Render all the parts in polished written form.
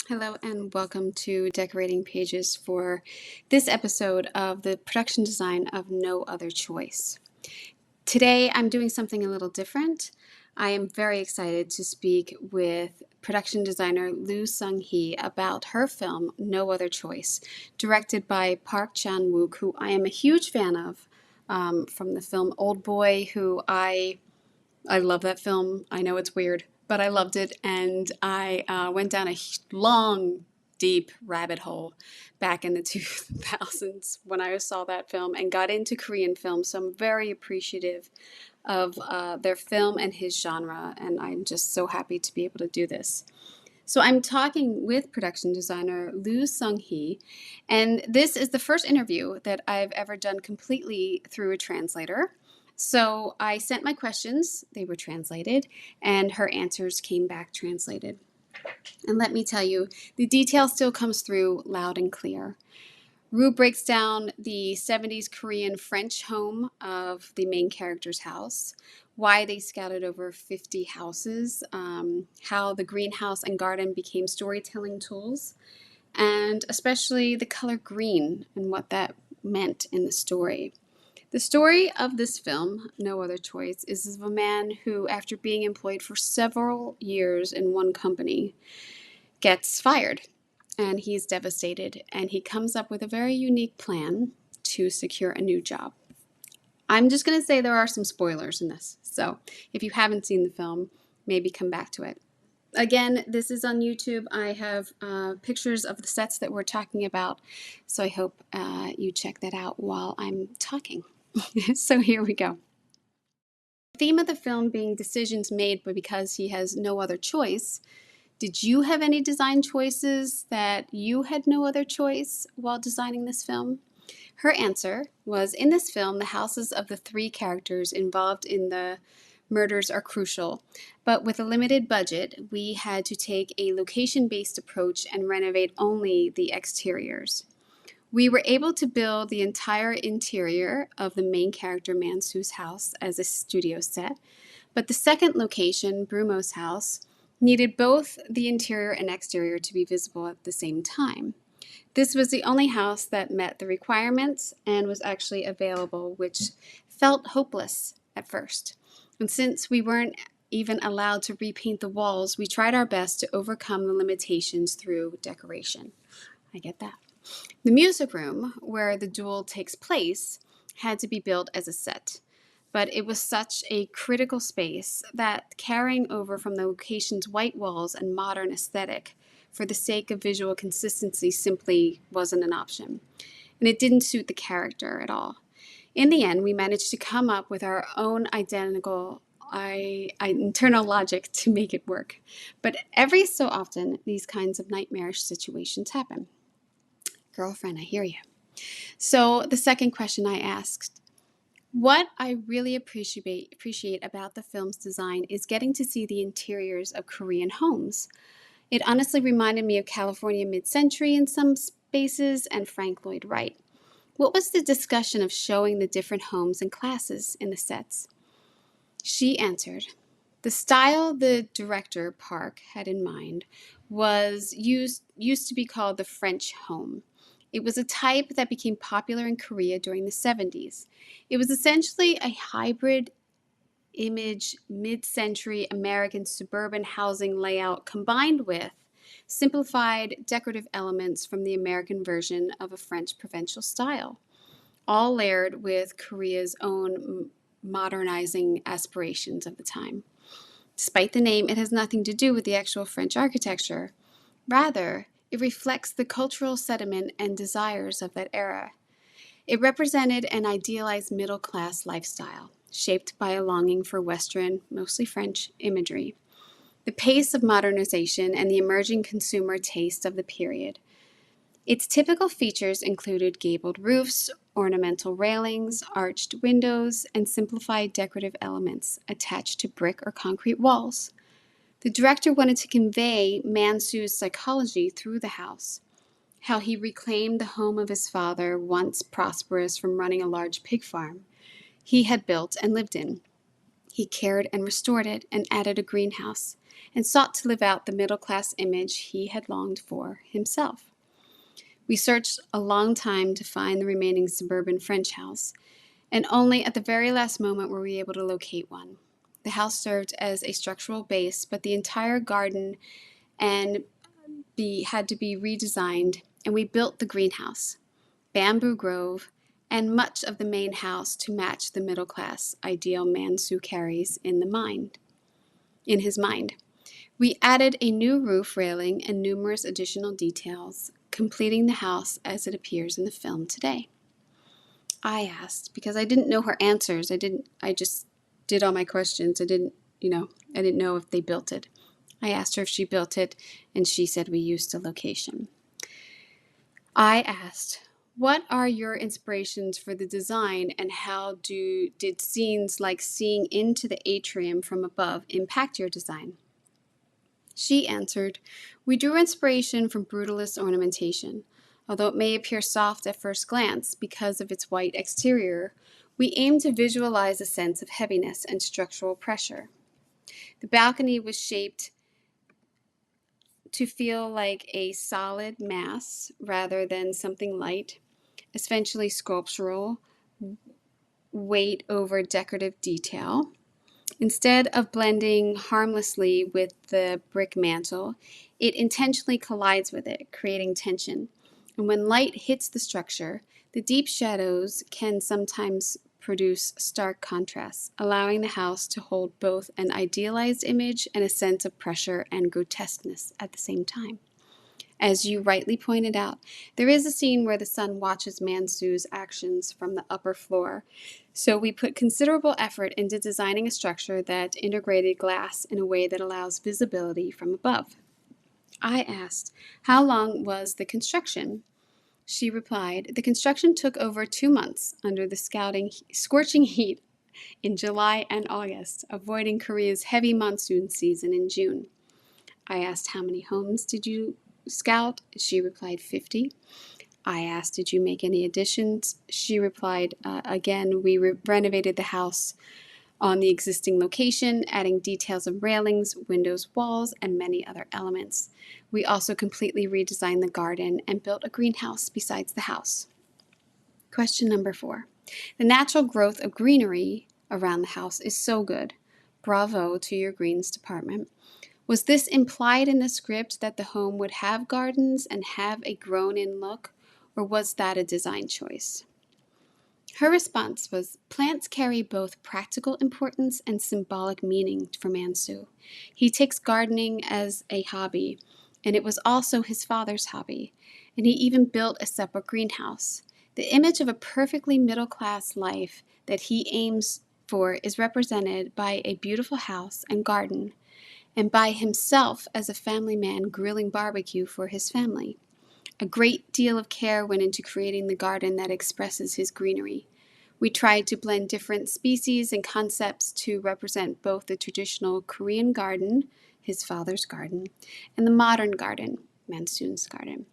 Hello and welcome to Decorating Pages for this episode of the production design of No Other Choice. Today I'm doing something a little different. I am very excited to speak with production designer Ryu Seong-hie about her film No Other Choice, directed by Park Chan-wook, who I am a huge fan of from the film Old Boy, who I love that film. I know it's weird, but I loved it, and I went down a long, deep rabbit hole back in the 2000s when I saw that film and got into Korean film. So I'm very appreciative of their film and his genre, and I'm just so happy to be able to do this. So I'm talking with production designer Ryu Seong-hie, and this is the first interview that I've ever done completely through a translator. So I sent my questions, they were translated, and her answers came back translated. And let me tell you, the detail still comes through loud and clear. Rue breaks down the 70s Korean French home of the main character's house, why they scouted over 50 houses, how the greenhouse and garden became storytelling tools, and especially the color green and what that meant in the story. The story of this film, No Other Choice, is of a man who, after being employed for several years in one company, gets fired. And he's devastated, and he comes up with a very unique plan to secure a new job. I'm just going to say there are some spoilers in this, so if you haven't seen the film, maybe come back to it. Again, this is on YouTube. I have pictures of the sets that we're talking about, so I hope you check that out while I'm talking. So here we go. The theme of the film being decisions made but because he has no other choice. Did you have any design choices that you had no other choice while designing this film? Her answer was, in this film, the houses of the three characters involved in the murders are crucial, but with a limited budget, we had to take a location-based approach and renovate only the exteriors. We were able to build the entire interior of the main character Mansu's house as a studio set, but the second location, Brumo's house, needed both the interior and exterior to be visible at the same time. This was the only house that met the requirements and was actually available, which felt hopeless at first. And since we weren't even allowed to repaint the walls, we tried our best to overcome the limitations through decoration. I get that. The music room, where the duel takes place, had to be built as a set, but it was such a critical space that carrying over from the location's white walls and modern aesthetic for the sake of visual consistency simply wasn't an option, and it didn't suit the character at all. In the end, we managed to come up with our own identical internal logic to make it work, but every so often these kinds of nightmarish situations happen. Girlfriend, I hear you. So the second question I asked, what I really appreciate about the film's design is getting to see the interiors of Korean homes. It honestly reminded me of California mid-century in some spaces and Frank Lloyd Wright. What was the discussion of showing the different homes and classes in the sets? She answered, the style the director, Park, had in mind was used to be called the French home. It was a type that became popular in Korea during the 70s. It was essentially a hybrid image mid-century American suburban housing layout combined with simplified decorative elements from the American version of a French provincial style, all layered with Korea's own modernizing aspirations of the time. Despite the name, it has nothing to do with the actual French architecture. Rather, it reflects the cultural sentiment and desires of that era. It represented an idealized middle-class lifestyle, shaped by a longing for Western, mostly French, imagery, the pace of modernization, and the emerging consumer taste of the period. Its typical features included gabled roofs, ornamental railings, arched windows, and simplified decorative elements attached to brick or concrete walls. The director wanted to convey Mansu's psychology through the house, how he reclaimed the home of his father, once prosperous from running a large pig farm he had built and lived in. He cared and restored it and added a greenhouse. and sought to live out the middle-class image he had longed for himself. We searched a long time to find the remaining suburban French house, and only at the very last moment were we able to locate one. The house served as a structural base, but the entire garden had to be redesigned, and we built the greenhouse, bamboo grove, and much of the main house to match the middle-class ideal Mansu carries in his mind. We added a new roof railing and numerous additional details, completing the house as it appears in the film today. I asked, because I didn't know her answers. I just did all my questions. I didn't know if they built it. I asked her if she built it, and she said we used a location. I asked, what are your inspirations for the design, and how did scenes like seeing into the atrium from above impact your design? She answered, we drew inspiration from brutalist ornamentation. Although it may appear soft at first glance because of its white exterior, we aim to visualize a sense of heaviness and structural pressure. The balcony was shaped to feel like a solid mass rather than something light, essentially sculptural, weight over decorative detail. Instead of blending harmlessly with the brick mantle, it intentionally collides with it, creating tension. And when light hits the structure, the deep shadows can sometimes produce stark contrasts, allowing the house to hold both an idealized image and a sense of pressure and grotesqueness at the same time. As you rightly pointed out, there is a scene where the son watches Mansu's actions from the upper floor. So we put considerable effort into designing a structure that integrated glass in a way that allows visibility from above. I asked, how long was the construction? She replied, the construction took over 2 months under the scorching heat in July and August, avoiding Korea's heavy monsoon season in June. I asked, how many homes did you scout? She replied, 50. I asked, did you make any additions? She replied, again, we renovated the house on the existing location, adding details of railings, windows, walls, and many other elements. We also completely redesigned the garden and built a greenhouse besides the house. Question number 4. The natural growth of greenery around the house is so good. Bravo to your greens department. Was this implied in the script that the home would have gardens and have a grown-in look, or was that a design choice? Her response was, plants carry both practical importance and symbolic meaning for Mansu. He takes gardening as a hobby, and it was also his father's hobby, and he even built a separate greenhouse. The image of a perfectly middle-class life that he aims for is represented by a beautiful house and garden, and by himself as a family man grilling barbecue for his family. A great deal of care went into creating the garden that expresses his greenery. We tried to blend different species and concepts to represent both the traditional Korean garden, his father's garden, and the modern garden, Mansun's garden.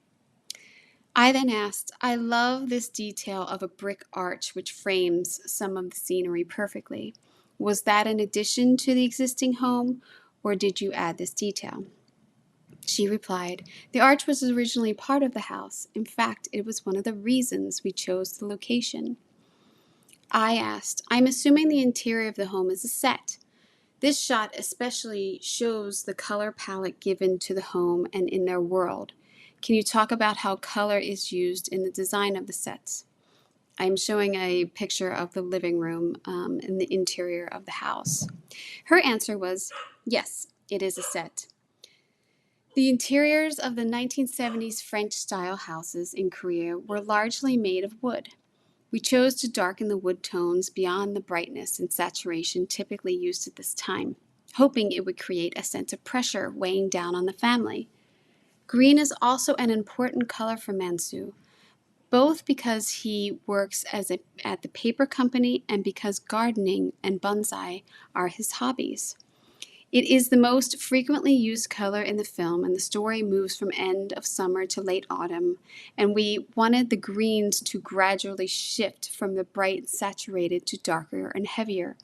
I then asked, I love this detail of a brick arch which frames some of the scenery perfectly. Was that an addition to the existing home, or did you add this detail? She replied, the arch was originally part of the house. In fact, it was one of the reasons we chose the location. I asked, I'm assuming the interior of the home is a set. This shot especially shows the color palette given to the home and in their world. Can you talk about how color is used in the design of the sets? I'm showing a picture of the living room in the interior of the house. Her answer was, yes, it is a set. The interiors of the 1970s French-style houses in Korea were largely made of wood. We chose to darken the wood tones beyond the brightness and saturation typically used at this time, hoping it would create a sense of pressure weighing down on the family. Green is also an important color for Mansu, both because he works at the paper company and because gardening and bonsai are his hobbies. It is the most frequently used color in the film, and the story moves from end of summer to late autumn, and we wanted the greens to gradually shift from the bright saturated to darker and heavier.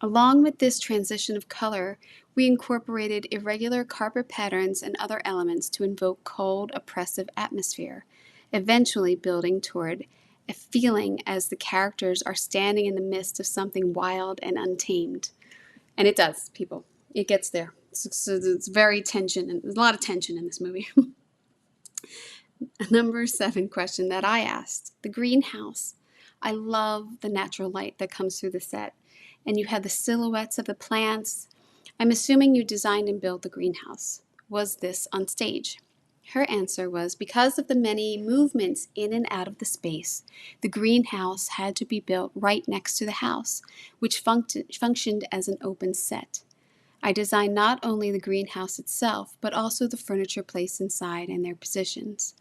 Along with this transition of color, we incorporated irregular carpet patterns and other elements to invoke cold, oppressive atmosphere, eventually building toward a feeling as the characters are standing in the midst of something wild and untamed. And it does, people. It gets there. It's very tension, and there's a lot of tension in this movie. Number 7 question that I asked, the greenhouse. I love the natural light that comes through the set, and you have the silhouettes of the plants. I'm assuming you designed and built the greenhouse. Was this on stage? Her answer was, because of the many movements in and out of the space, the greenhouse had to be built right next to the house, which functioned as an open set. I designed not only the greenhouse itself, but also the furniture placed inside and their positions.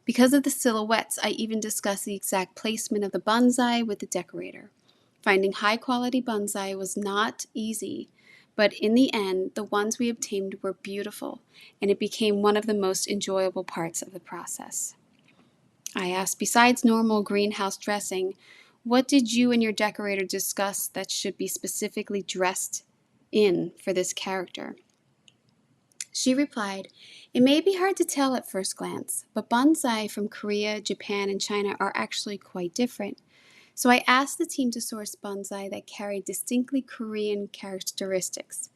Because of the silhouettes, I even discussed the exact placement of the bonsai with the decorator. Finding high-quality bonsai was not easy, but in the end, the ones we obtained were beautiful, and it became one of the most enjoyable parts of the process. I asked, besides normal greenhouse dressing, what did you and your decorator discuss that should be specifically dressed in for this character? She replied, it may be hard to tell at first glance, but bonsai from Korea, Japan, and China are actually quite different. So I asked the team to source bonsai that carried distinctly Korean characteristics.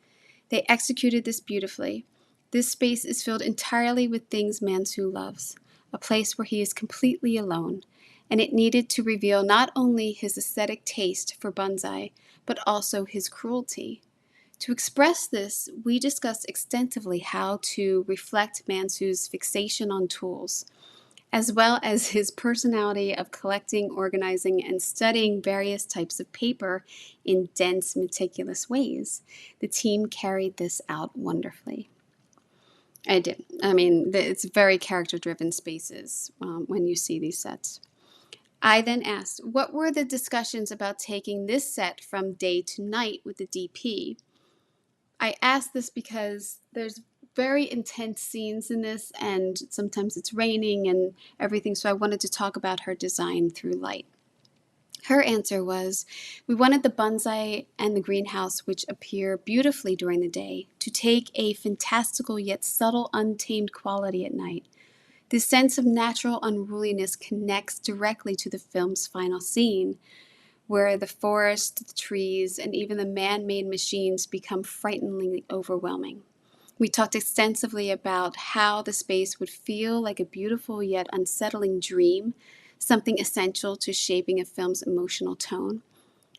They executed this beautifully. This space is filled entirely with things Mansu loves, a place where he is completely alone, and it needed to reveal not only his aesthetic taste for bonsai, but also his cruelty. To express this, we discussed extensively how to reflect Mansu's fixation on tools, as well as his personality of collecting, organizing, and studying various types of paper in dense, meticulous ways. The team carried this out wonderfully. I did. I mean, it's very character-driven spaces when you see these sets. I then asked, what were the discussions about taking this set from day to night with the DP? I asked this because there's very intense scenes in this, and sometimes it's raining and everything, so I wanted to talk about her design through light. Her answer was, we wanted the bonsai and the greenhouse, which appear beautifully during the day, to take a fantastical yet subtle, untamed quality at night. This sense of natural unruliness connects directly to the film's final scene, where the forest, the trees, and even the man-made machines become frighteningly overwhelming. We talked extensively about how the space would feel like a beautiful yet unsettling dream, something essential to shaping a film's emotional tone.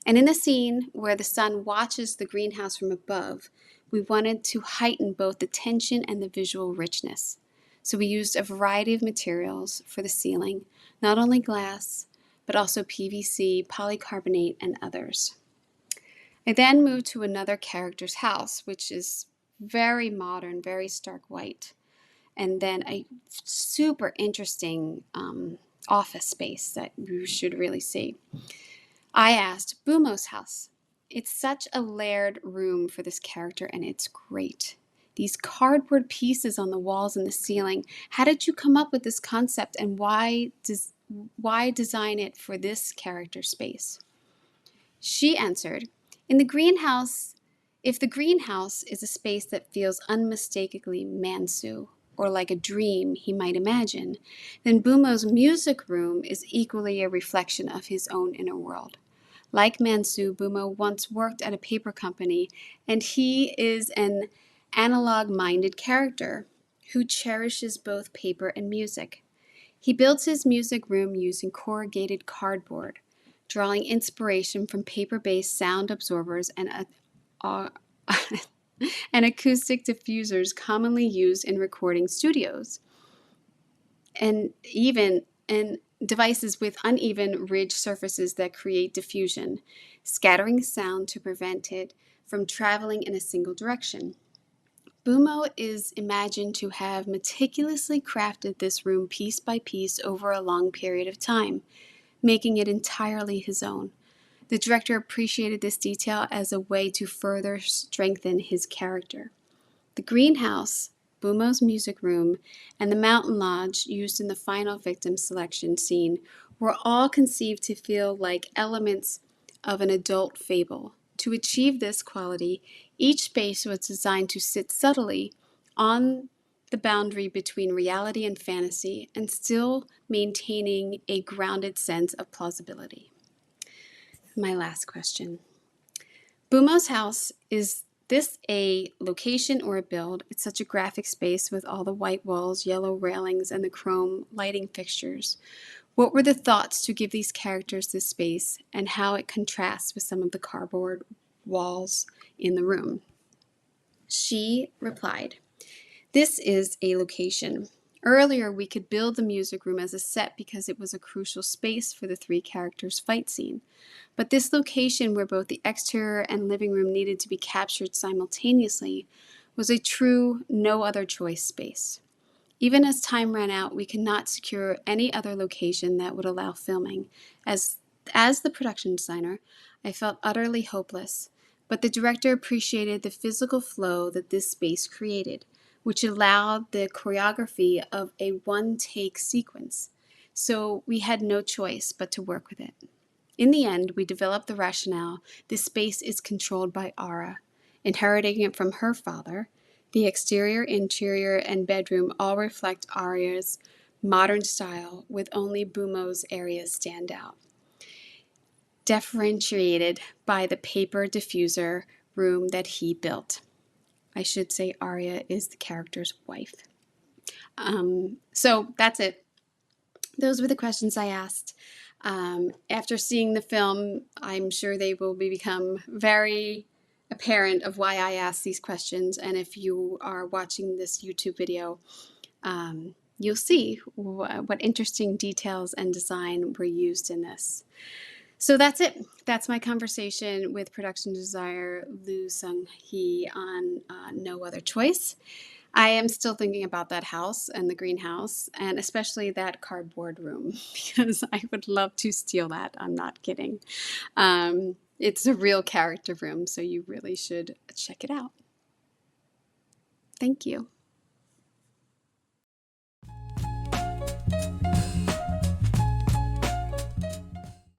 And in the scene where the sun watches the greenhouse from above, we wanted to heighten both the tension and the visual richness. So we used a variety of materials for the ceiling, not only glass, but also PVC, polycarbonate, and others. I then moved to another character's house, which is very modern, very stark white, and then a super interesting office space that you should really see. I asked, Bumo's house. It's such a layered room for this character, and it's great. These cardboard pieces on the walls and the ceiling, how did you come up with this concept, and why design it for this character space? She answered, in the greenhouse, if the greenhouse is a space that feels unmistakably Mansu, or like a dream he might imagine, then Bumo's music room is equally a reflection of his own inner world. Like Mansu, Bumo once worked at a paper company, and he is an analog-minded character who cherishes both paper and music. He builds his music room using corrugated cardboard, drawing inspiration from paper-based sound absorbers and and acoustic diffusers commonly used in recording studios, and even in devices with uneven ridge surfaces that create diffusion, scattering sound to prevent it from traveling in a single direction. Bumo is imagined to have meticulously crafted this room piece by piece over a long period of time, making it entirely his own. The director appreciated this detail as a way to further strengthen his character. The greenhouse, Bumo's music room, and the mountain lodge used in the final victim selection scene were all conceived to feel like elements of an adult fable. To achieve this quality, Each space was designed to sit subtly on the boundary between reality and fantasy and still maintaining a grounded sense of plausibility. My last question. Bumo's house, is this a location or a build? It's such a graphic space with all the white walls, yellow railings, and the chrome lighting fixtures. What were the thoughts to give these characters this space and how it contrasts with some of the cardboard walls in the room? She replied, "This is a location. Earlier, we could build the music room as a set because it was a crucial space for the three characters' fight scene. But this location, where both the exterior and living room needed to be captured simultaneously, was a true no other choice space. Even as time ran out, we could not secure any other location that would allow filming. As the production designer, I felt utterly hopeless, but the director appreciated the physical flow that this space created, which allowed the choreography of a one-take sequence. So we had no choice but to work with it. In the end, we developed the rationale this space is controlled by Ara, inheriting it from her father. The exterior, interior, and bedroom all reflect Ara's modern style, with only Bumo's areas stand out, differentiated by the paper diffuser room that he built." I should say Arya is the character's wife. So that's it. Those were the questions I asked. After seeing the film, I'm sure they will become very apparent of why I asked these questions. And if you are watching this YouTube video, you'll see what interesting details and design were used in this. So that's it. That's my conversation with production designer Ryu Seong-hie on No Other Choice. I am still thinking about that house and the greenhouse, and especially that cardboard room, because I would love to steal that. I'm not kidding. It's a real character room, so you really should check it out. Thank you.